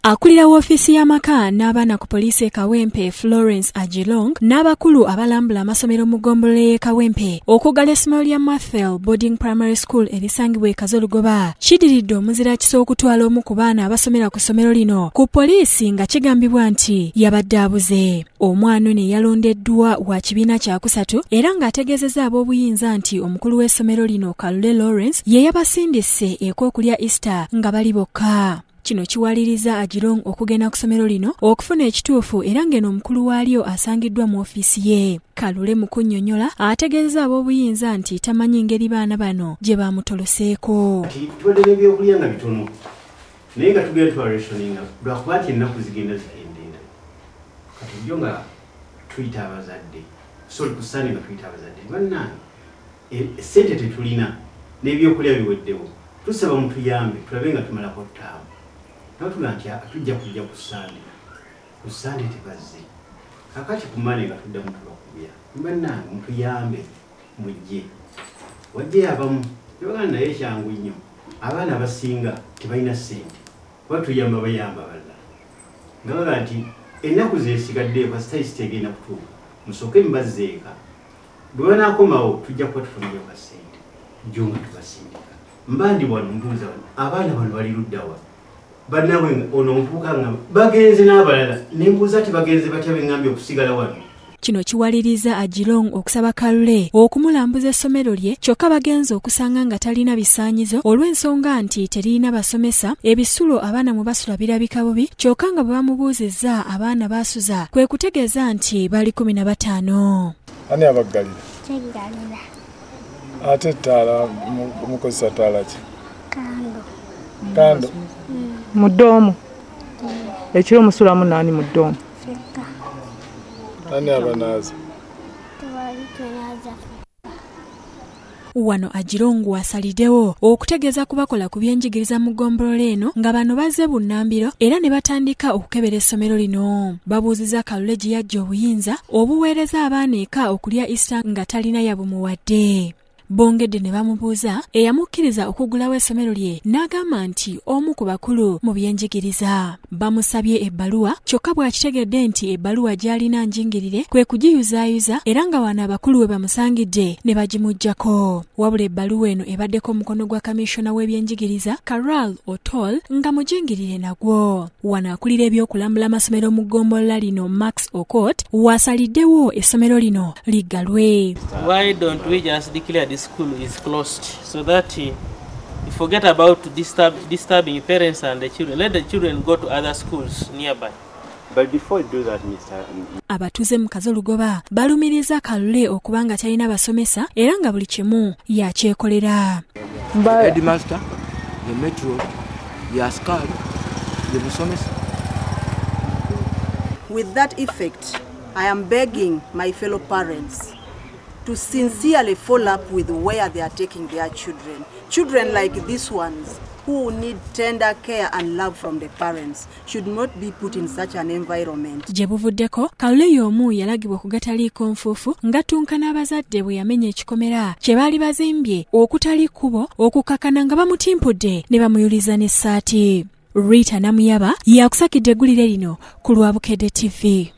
Akulira w'ofiisi y'amaka n'abaana ku poliisi e Kawempe Florence Agilong n'abakulu abalambula amasomero mu ggombolola y'e Kawempe okuggala essomero lya Mathel Boarding Primary School erisangibwa e Kazolugoba kidiridde omuzira kisa okutwala omu ku baana abasomera ku ssomero lino ku poliisi nga kigambibwa nti yabadde abuze. Omwana ono yalondeddwa wa kibiina kya kusatu era ng'ategeezezza ab'obuyinza nti omukulu w'essomero lino Kalule Lawrence ye yabasindise ek'okulya Easter nga bali bokka. Kino kiwaliriza Agilong okugenda ku ssomero lino okufuna ekituufu era ng'eno omukulu waalyo asangiddwa mu ofiisi ye. Kalule mu kunnyonnyola ategeezezza ab'obuyinza nti tamanyi ngeri baana bano gye baamutoloseeko. Tubadde n'ebyokulya nga bitono naye nga tugenda tubalesoninga lwakuba nti ennaku zigenda zikendeera. Kati byo nga tuyita abazadde ku Sande nga tuyita abazadde bannange ssente tetulina n'ebyokulya biweddewo tusaba mutuyambe tulabe nga tumalako ttaamu. Natula nti tujja kujja ku Sande tebazze kakati ku Mane nga tuddamu tubakubya bannange mutuyambe mujje wajje abamu tebagana naye kyangu nnyo abaana abasinga tebalina ssente kuba tuyamba bayamba balala nga baga nti ennaku zesigaddeyo kasitayisi tegenda kutuuka musooke mbazzeeka bwe banaakomawo tujja kuba tufunyeyo ka ssente jjo nga tubasindika mbandi wano mbuuza wano abaana bano bali luddawa bannawe ono mpuuka nga bagenze n'abalala nembuuza ati bagenze batya bengambye okusigala wano. Kino kiwaliriza Agilong okusaba Kalule okumulambuza essomero lye kyokka bagenze okusanga nga talina bisaanyizo olw'ensonga nti terina basomesa ebisulo abaana mwe basula birabika bubi kyokka nga bwe bamubuuzizza abaana baasuza kwe kutegeeza nti bali 15. Ani abaggalira? Teggalira. Ate ttaala mukozesa ttaala ki? Kando. Mu ddoomu. Ekiro musulamu naani mu ddoomu? Fekka. Ani abanaaza? Tewali tunaaza. Wano Agilong wasaliddewo okutegeeza kubakola ku byenjigiriza mu ggombolola eno nga bano bazze bunnambiro era ne batandika okukebera essomero lino. Babuuziza Kalule gye yajja obuyinza obuweereza abaana eka okulya Easter nga talina yabumuwadde. Bongedde ne bamubuuza eyamukkiriza okuggulawo essomero lye n'agamba nti omu ku bakulu mu byenjigiriza. Bamusabye ebbaluwa kyokka bw'akitegedde nti ebbaluwa gy'alina njingirire kwe kugiyuzaayuza era nga wano abakulu we bamusangidde ne bagimuggyako. Wabula ebbaluwa eno ebaddeko omukono gwa kamishona w'ebyenjigiriza Carol Otol nga mujingirire nagwo. Wano akulira ebyokulambula amasomero mu ggombolola lino Max Okot wasaliddewo essomero lino liggalwe. Why don't we just declare the school is closed so that you forget about disturbing parents and the children. Let the children go to other schools nearby. But before you do that, Mr. Abatuze mu Kazolugoba balumiriza Kalule okubanga talina basomesa era nga buli kimu yakyekolera. Headmaster, the metro, the askari, the musomesa. With that effect, I am begging my fellow parents to sincerely follow up with where they are taking their children. Children like these ones who need tender care and love from the parents should not be put in such an environment. Gye buvuddeko Kalule y'omu yalagibwa okugataliiko nfuufu ng'attunka n'abazadde bwe yamenya ekikomera kye baali bazimbye okutali kkubo okukakana nga bamutimpudde ne bamuyuliza n'essaati. Rita Namuyaba yakusakidde eggulire lino ku Lwabukedde TV.